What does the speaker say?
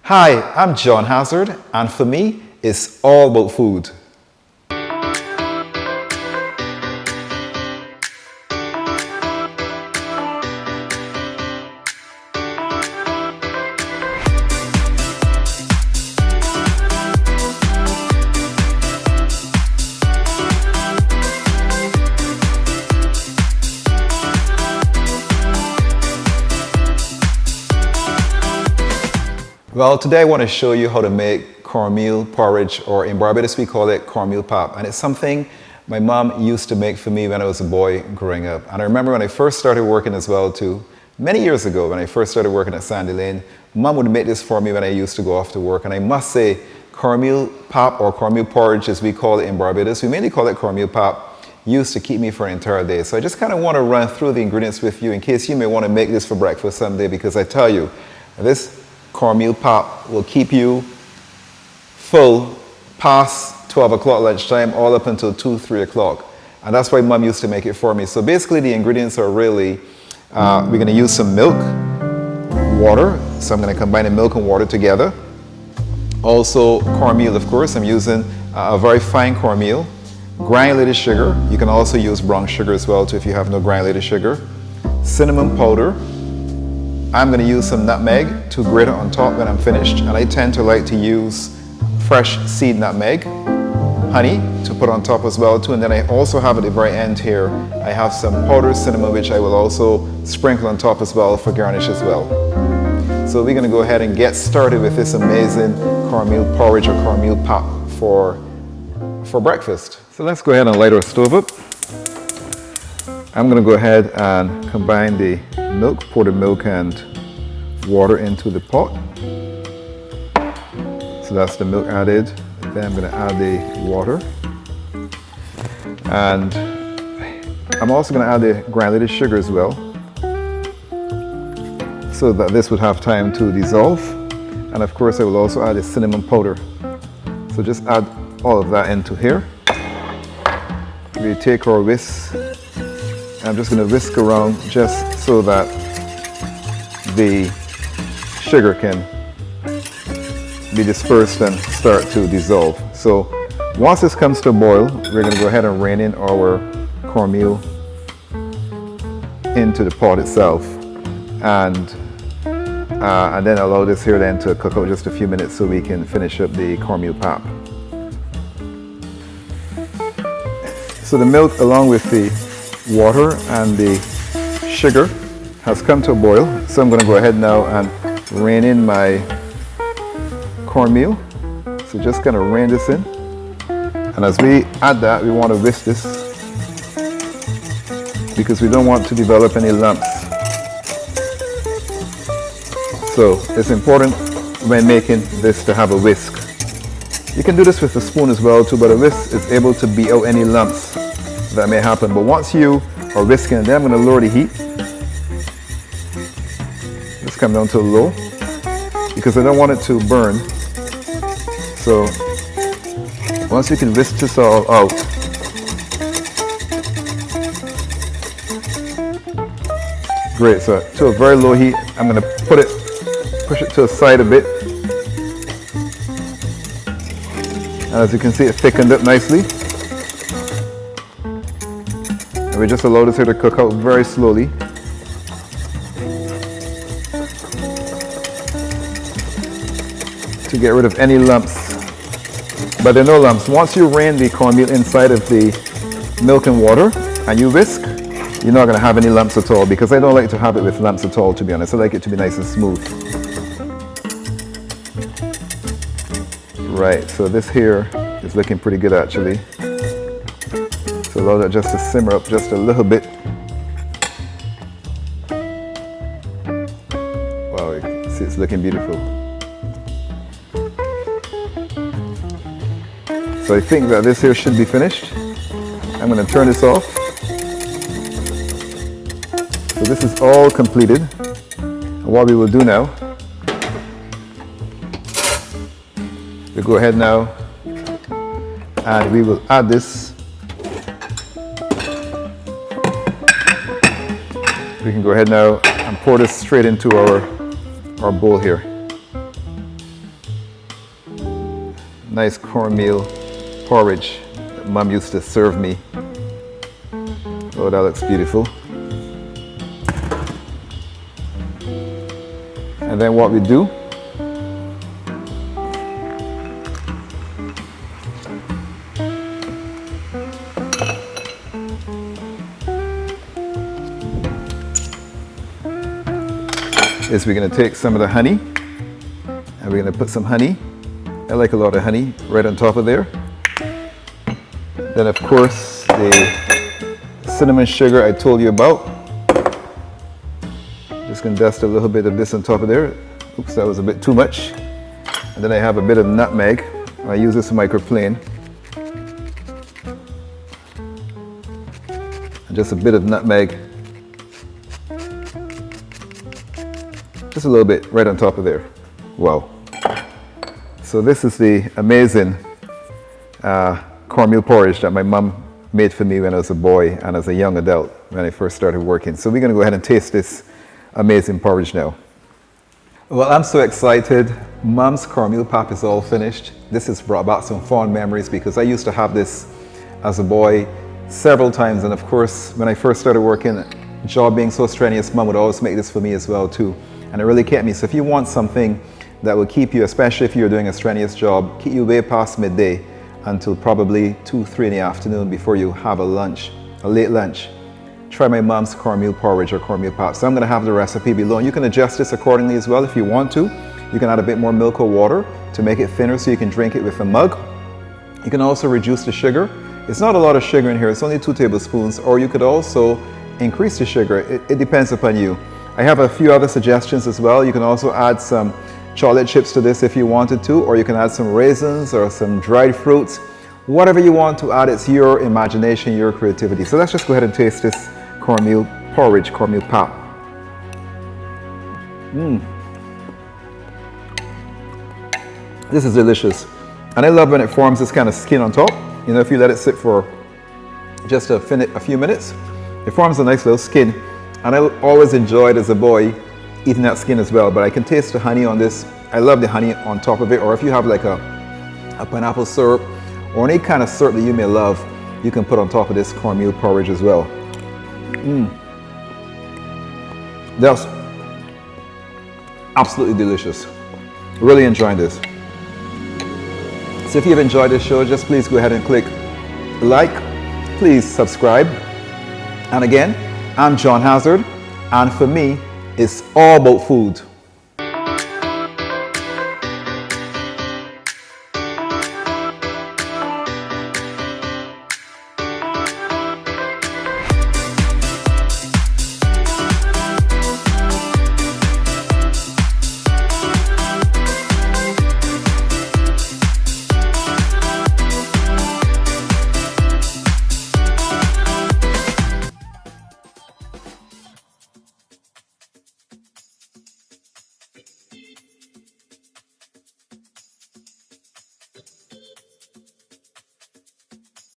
Hi, I'm John Hazzard, and for me, it's all about food. Well, today I want to show you how to make cornmeal porridge, or in Barbados we call it cornmeal pap. And it's something my mom used to make for me when I was a boy growing up. And I remember when I first started working as well too, many years ago when I first started working at Sandy Lane, mom would make this for me when I used to go off to work. And I must say, cornmeal pap or cornmeal porridge as we call it in Barbados, we mainly call it cornmeal pap, used to keep me for an entire day. So I just kind of want to run through the ingredients with you in case you may want to make this for breakfast someday, because I tell you, this cornmeal pap will keep you full past 12 o'clock lunchtime, all up until 2, 3 o'clock. And that's why mom used to make it for me. So basically the ingredients are really, we're going to use some milk, water. So I'm going to combine the milk and water together. Also cornmeal, of course. I'm using a very fine cornmeal. Granulated sugar. You can also use brown sugar as well too if you have no granulated sugar. Cinnamon powder. I'm going to use some nutmeg to grate it on top when I'm finished, and I tend to like to use fresh seed nutmeg, honey to put on top as well too, and then I also have at the very end here, I have some powdered cinnamon which I will also sprinkle on top as well for garnish as well. So we're going to go ahead and get started with this amazing cornmeal porridge or cornmeal pap for breakfast. So let's go ahead and light our stove up. I'm going to go ahead and combine the milk, pour the milk and water into the pot. So that's the milk added. Then I'm going to add the water. And I'm also going to add the granulated sugar as well, so that this would have time to dissolve. And of course I will also add the cinnamon powder. So just add all of that into here. We take our whisk. I'm just going to whisk around just so that the sugar can be dispersed and start to dissolve. So once this comes to a boil, we're going to go ahead and rein in our cornmeal into the pot itself, and then allow this here then to cook out just a few minutes so we can finish up the cornmeal pap. So the milk along with the water and the sugar has come to a boil, so I'm going to go ahead now and rein in my cornmeal. So just kind of rein this in, and as we add that, we want to whisk this because we don't want to develop any lumps. So it's important when making this to have a whisk. You can do this with a spoon as well too, but a whisk is able to beat out any lumps that may happen. But once you are whisking, then I'm going to lower the heat. Just come down to low because I don't want it to burn. So once you can whisk this all out, great. So to a very low heat, I'm going to push it to the side a bit. And as you can see, it thickened up nicely. We just allow this here to cook out very slowly. To get rid of any lumps. But there are no lumps. Once you rein the cornmeal inside of the milk and water and you whisk, you're not going to have any lumps at all, because I don't like to have it with lumps at all, to be honest. I like it to be nice and smooth. Right, so this here is looking pretty good actually. So allow that just to simmer up just a little bit. Wow, you can see it's looking beautiful. So I think that this here should be finished. I'm going to turn this off. So this is all completed. And what we will do now, we'll go ahead now and we will add this. We can go ahead now and pour this straight into our bowl here. Nice cornmeal porridge that Mom used to serve me. Oh, that looks beautiful. And then what we do is we're going to take some of the honey and we're going to put some honey. I like a lot of honey right on top of there. Then of course the cinnamon sugar I told you about. Just going to dust a little bit of this on top of there. Oops, that was a bit too much. And then I have a bit of nutmeg. I use this microplane. And just a bit of nutmeg. Just a little bit right on top of there. Wow. So this is the amazing cornmeal porridge that my mom made for me when I was a boy and as a young adult when I first started working. So we're going to go ahead and taste this amazing porridge now. Well, I'm so excited. Mom's cornmeal pap is all finished. This has brought back some fond memories because I used to have this as a boy several times. And of course, when I first started working, job being so strenuous, Mom would always make this for me as well too. And it really kept me. So if you want something that will keep you, especially if you're doing a strenuous job, keep you way past midday until probably 2, 3 in the afternoon before you have a lunch, a late lunch, try my mom's cornmeal porridge or cornmeal pap. So I'm going to have the recipe below. And you can adjust this accordingly as well if you want to. You can add a bit more milk or water to make it thinner so you can drink it with a mug. You can also reduce the sugar. It's not a lot of sugar in here. It's only 2 tablespoons. Or you could also increase the sugar. It depends upon you. I have a few other suggestions as well. You can also add some chocolate chips to this if you wanted to, or you can add some raisins or some dried fruits. Whatever you want to add, it's your imagination, your creativity. So let's just go ahead and taste this cornmeal porridge, cornmeal pap. This is delicious. And I love when it forms this kind of skin on top. You know, if you let it sit for just a few minutes, it forms a nice little skin. And I always enjoyed as a boy eating that skin as well, but I can taste the honey on this. I love the honey on top of it, or if you have like a pineapple syrup or any kind of syrup that you may love, you can put on top of this cornmeal porridge as well. That's absolutely delicious. Really enjoying this. So if you've enjoyed this show, just please go ahead and click like, please subscribe. And again, I'm John Hazzard, and for me, it's all about food.